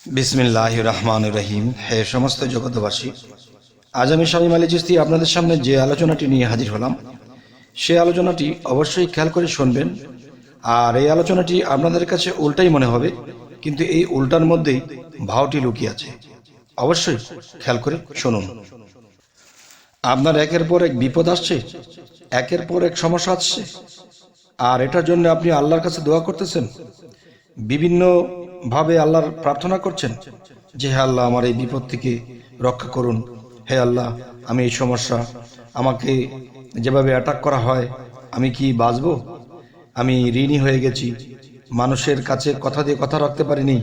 বিসমিল্লাহির রহমানির রহিম। হে সমস্ত জগৎবাসী, আজ আমি শামীম আলী চিশতি আপনাদের সামনে যে আলোচনাটি নিয়ে হাজির হলাম, সে আলোচনাটি অবশ্যই খেয়াল করে শুনবেন। আর এই আলোচনাটি আপনাদের কাছে উল্টাই মনে হবে, কিন্তু এই উল্টার মধ্যেই ভাওটি লুকিয়ে আছে। অবশ্যই খেয়াল করে শুনুন। আপনার একের পর এক বিপদ আসছে, একের পর এক সমস্যা আসছে, আর এটার জন্য আপনি আল্লাহর কাছে দোয়া করতেছেন, বিভিন্ন ভাবে আল্লাহর প্রার্থনা করছেন যে হে আল্লাহ, আমার এই বিপদ থেকে রক্ষা করুন। হে আল্লাহ, আমি এই সমস্যা, আমাকে যেভাবে অ্যাটাক করা হয়, আমি কি বাঁচবো? আমি ঋণী হয়ে গেছি, মানুষের কাছে কথা দিয়ে কথা রাখতে পারিনি,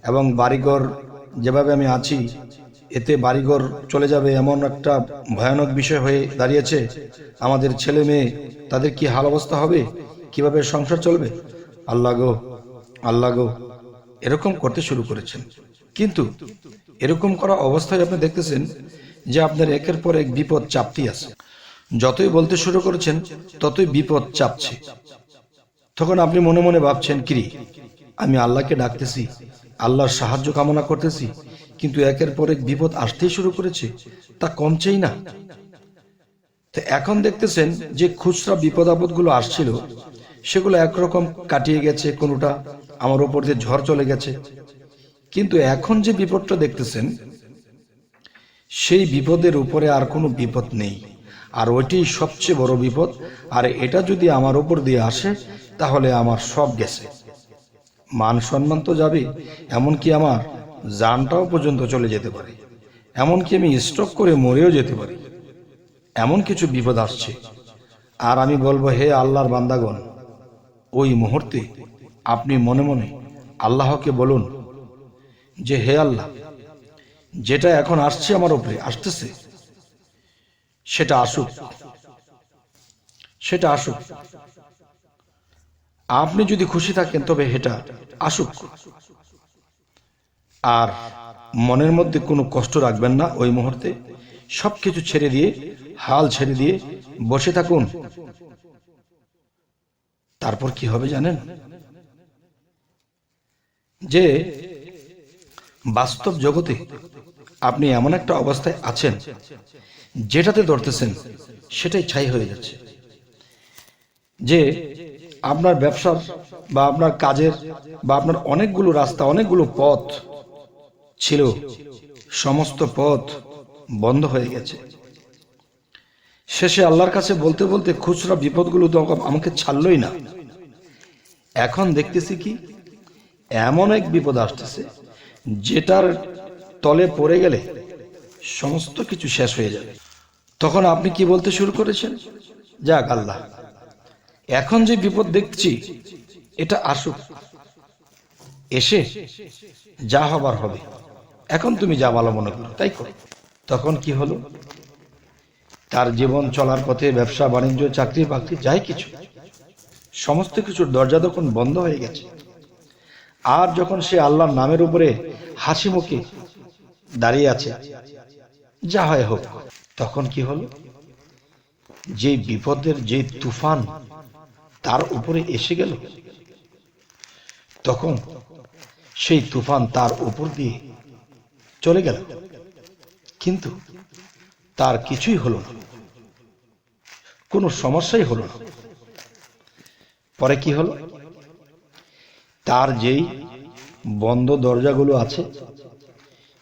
এবং বাড়িঘর যেভাবে আমি আছি, এতে বাড়িঘর চলে যাবে এমন একটা ভয়ানক বিষয় হয়ে দাঁড়িয়েছে। আমাদের ছেলে মেয়ে, তাদের কি হাল অবস্থা হবে, কিভাবে সংসার চলবে? আল্লাহ গো, আল্লাহ গো, এরকম করতে শুরু করেছেন। কিন্তু এরকম করা অবস্থায় আপনি দেখতেছেন যে আপনার একের পর এক বিপদ চাপতেই আছে। যতই বলতে শুরু করেছেন, ততই বিপদ চাপছে। তখন আপনি মনে মনে ভাবছেন, কিরে, আমি আল্লাহকে ডাকতেছি, আল্লাহর সাহায্য কামনা করতেছি, কিন্তু একের পর এক বিপদ আসতেই শুরু করেছে, তা কমছেই না। তো এখন দেখতেছেন যে খুচরা বিপদ আপদগুলো আসছিল, সেগুলো একরকম কাটিয়ে গেছে, কোনোটা আমার ওপর দিয়ে ঝড় চলে গেছে। কিন্তু এখন যে বিপদটা দেখতেছেন, সেই বিপদের উপরে আর কোনো বিপদ নেই, আর ওইটাই সবচেয়ে বড় বিপদ। আর এটা যদি আমার উপর দিয়ে আসে, তাহলে আমার সব গেছে, মান সম্মান তো যাবে, এমনকি আমার জানটাও পর্যন্ত চলে যেতে পারে, এমনকি আমি স্ট্রোক করে মরেও যেতে পারি। এমন কিছু বিপদ আসছে। আর আমি বলবো, হে আল্লাহর বান্দাগণ, ওই মুহূর্তে আপনি মনে মনে আল্লাহকে বলুন যে হে আল্লাহ, যেটা এখন আসছে, আমার উপরে আসতেছে, সেটা আসুক, সেটা আসুক। আপনি যদি খুশি থাকেন, তবে এটা আসুক। আর মনের মধ্যে কোনো কষ্ট রাখবেন না। ওই মুহূর্তে সবকিছু ছেড়ে দিয়ে, হাল ছেড়ে দিয়ে বসে থাকুন। তারপর কি হবে জানেন? যে বাস্তব জগতে আপনি এমন একটা অবস্থায় আছেন, যেটাতে ধরতেছেন সেটাই ছাই হয়ে যাচ্ছে। যে আপনার ব্যবসার বা আপনার কাজের বা আপনার অনেকগুলো রাস্তা, অনেকগুলো পথ ছিল, সমস্ত পথ বন্ধ হয়ে গেছে। শেষে আল্লাহর কাছে বলতে বলতে খুচরা বিপদগুলো তো আমাকে ছাড়লই না। এখন দেখতেছি কি, এমন এক বিপদ আসতেছে, যেটার তলে পড়ে গেলে সমস্ত কিছু শেষ হয়ে যাবে। তখন আপনি কি বলতে শুরু করেছেন? যাক আল্লাহ, এখন যে বিপদ দেখছি, এটা আসুক, এসে যা হবার হবে, এখন তুমি যা ভালো মনে করো তাই করো। তখন কি হলো? তার জীবন চলার পথে ব্যবসা বাণিজ্য, চাকরি বাকরি, যাই কিছু, সমস্ত কিছুর দরজা তখন বন্ধ হয়ে গেছে। আর যখন সে আল্লাহর নামের উপরে হাসি মুখে দাঁড়িয়ে আছে, যা হয় হোক, তখন কি হলো? যে বিপদের যে তুফান তার উপরে এসে গেল, তখন সেই তুফান তার উপর দিয়ে চলে গেল, কিন্তু তার কিছুই হলো না, কোনো সমস্যাই হলো না। পরে কি হলো? তার যেই বন্ধ দরজাগুলো আছে,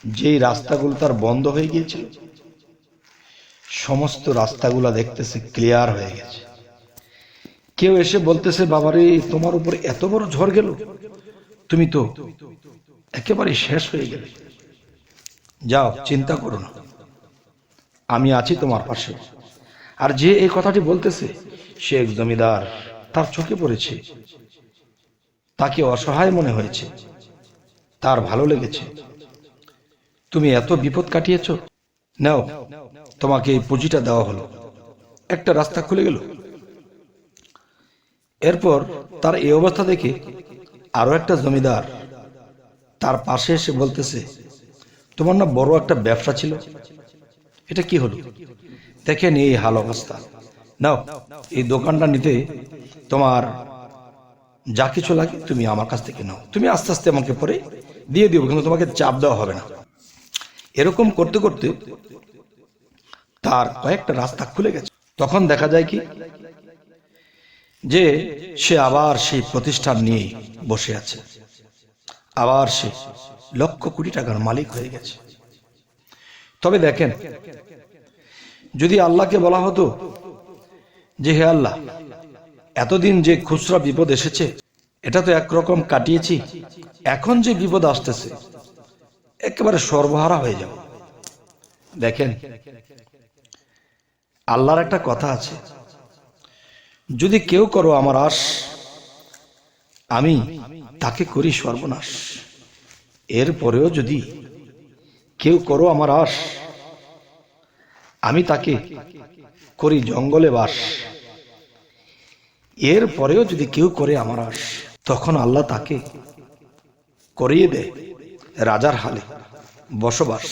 যেই রাস্তাগুলো তার বন্ধ হয়ে গিয়েছিল, সমস্ত রাস্তাগুলো দেখতেছে ক্লিয়ার হয়ে গেছে। কেউ এসে বলতেছে, বাবারে, তোমার উপর এত বড় ঝড় গেল, তুমি তো একেবারে শেষ হয়ে গেলে। যাও, চিন্তা করো না, আমি আছি তোমার পাশে। আর যে এই কথাটি বলতেছে, সে এক জমিদার। তার চোখে পড়েছে, তাকে অসহায় মনে হয়েছে, তার ভালো লেগেছে। তুমি এত বিপদ কাটিয়েছ, নাও, তোমাকে এই পুঁজিটা দেওয়া হলো। একটা রাস্তা খুলে গেল। এরপর তার এই অবস্থা দেখে আরো একটা জমিদার তার পাশে এসে বলতেছে, তোমার না বড় একটা ব্যবসা ছিল, এটা কি হলো? দেখেন এই হাল অবস্থা, নাও, এই দোকানটা নিতে তোমার যা কিছু লাগে তুমি আমার কাছ থেকে নাও, তুমি আস্তে আস্তে আমাকে পরে দিয়ে দিও, কিন্তু তোমাকে চাপ দেওয়া হবে না। এরকম করতে করতে তার কয়েকটা রাস্তা খুলে গেছে। তখন দেখা যায় কি যে সে আবার সেই প্রতিষ্ঠান নিয়ে বসে আছে, আবার সে লক্ষ কোটি টাকার মালিক হয়ে গেছে। তবে দেখেন, যদি আল্লাহকে বলা হতো যে হে আল্লাহ, এতদিন যে খুচরা বিপদ এসেছে এটা তো একরকম কাটিয়েছি, এখন যে বিপদ আসতেছে একেবারে সর্বহারা হয়ে যাও। দেখেন, আল্লাহর একটা কথা আছে, যদি কেউ করো আমার আশ, আমি তাকে করি সর্বনাশ। এরপরেও যদি কেউ করো আমার আশ, আমি তাকে করি জঙ্গলে বাস। এরপরেও যদি কেউ করে আমার আশ, তখন আল্লাহ তাকে করিয়ে দেয় রাজার হালে বসবাস।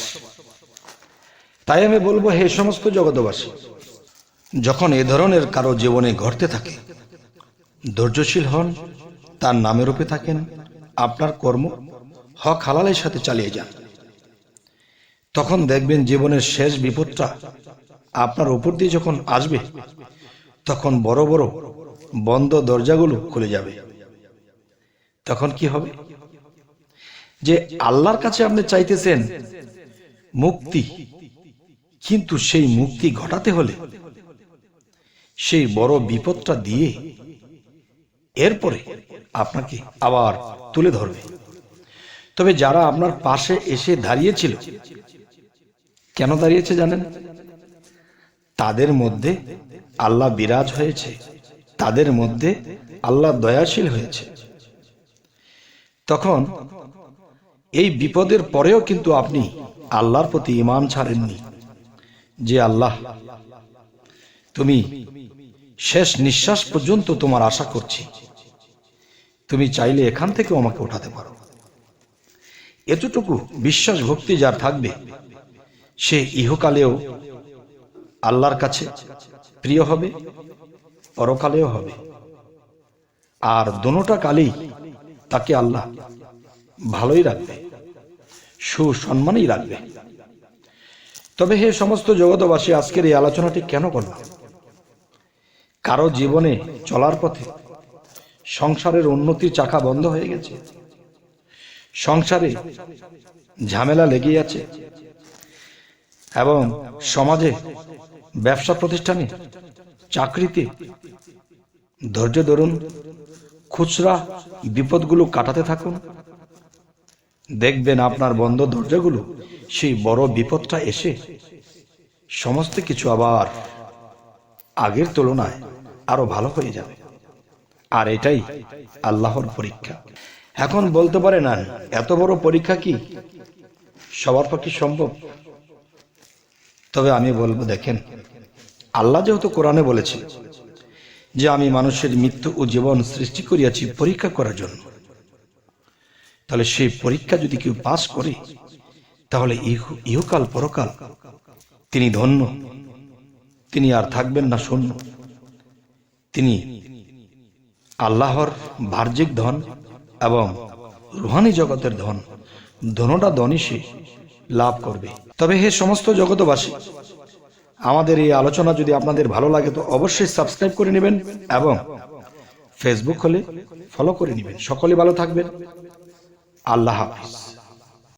তাই আমি বলবো, হে সমস্ত জগৎবাসী, যখন এ ধরনের কারো জীবনে ঘটতে থাকে, ধৈর্যশীল হন, তার নামে রূপে থাকেন, আপনার কর্ম হক হালালের সাথে চালিয়ে যান। তখন দেখবেন জীবনের শেষ বিপদটা আপনার উপর দিয়ে যখন আসবে, তখন বড় বড় বন্ধ দরজাগুলো খুলে যাবে। তখন কি হবে? যে আল্লাহর কাছে আপনি চাইতেছেন মুক্তি, কিন্তু সেই মুক্তি ঘটাতে হলে সেই বড় বিপদটা দিয়ে এরপরে আপনাকে আবার তুলে ধরবে। তবে যারা আপনার পাশে এসে দাঁড়িয়েছিল, কেন দাঁড়িয়েছে জানেন? তাদের মধ্যে আল্লাহ বিরাজ হয়েছে, তাদের মধ্যে আল্লাহ দয়াশীল হয়েছে। তখন এই বিপদের পরেও কিন্তু আপনি আল্লাহর প্রতি ঈমান ছাড়েননি, যে আল্লাহ, তুমি শেষ নিঃশ্বাস পর্যন্ত তোমার আশা করছি, তুমি চাইলে এখান থেকে আমাকে উঠাতে পারো। এতটুকু বিশ্বাস ভক্তি যার থাকবে, সে ইহকালেও আল্লাহর কাছে প্রিয় হবে, পরকালেও হবে। আর দোনোটা কালেই তাকে আল্লাহ ভালোই রাখবে, সুসম্মানই রাখবে। তবে হে সমস্ত জগৎবাসী, আজকের এই আলোচনাটি কেন করলাম? কারো জীবনে চলার পথে সংসারের উন্নতির চাকা বন্ধ হয়ে গেছে, সংসারে ঝামেলা লেগেই আছে, এবং সমাজে, ব্যবসা প্রতিষ্ঠানে, চাকরিতে ধৈর্য ধরুন, খুচরা বিপদগুলো কাটাতে থাকুন। দেখবেন আপনার বন্ধ দরজাগুলো সেই বড় বিপদটা এসে সমস্ত কিছু আবার আগের তুলনায় আরো ভালো হয়ে যাবে। আর এটাই আল্লাহর পরীক্ষা। এখন বলতে পারে না, এত বড় পরীক্ষা কি সবার পক্ষে সম্ভব? তবে আমি বলবো, দেখেন, আল্লাহ যেহেতু কোরআনে বলেছে যে আমি মানুষের মৃত্যু ও জীবন সৃষ্টি করিয়াছি পরীক্ষা করার জন্য, তাহলে সেই পরীক্ষা যদি কেউ পাস করে, তাহলে ইহকাল পরকাল তিনি ধন্য, তিনি আর থাকবেন না শূন্য। তিনি আল্লাহর বাহ্যিক ধন এবং রুহানি জগতের ধন, ধনটা ধনই সে লাভ করবে। তবে হে সমস্ত জগৎবাসী, আমাদের এই আলোচনা যদি আপনাদের ভালো লাগে তো অবশ্যই সাবস্ক্রাইব করে নেবেন এবং ফেসবুক হলে ফলো করে নেবেন। সকলে ভালো থাকবেন। আল্লাহ হাফিজ।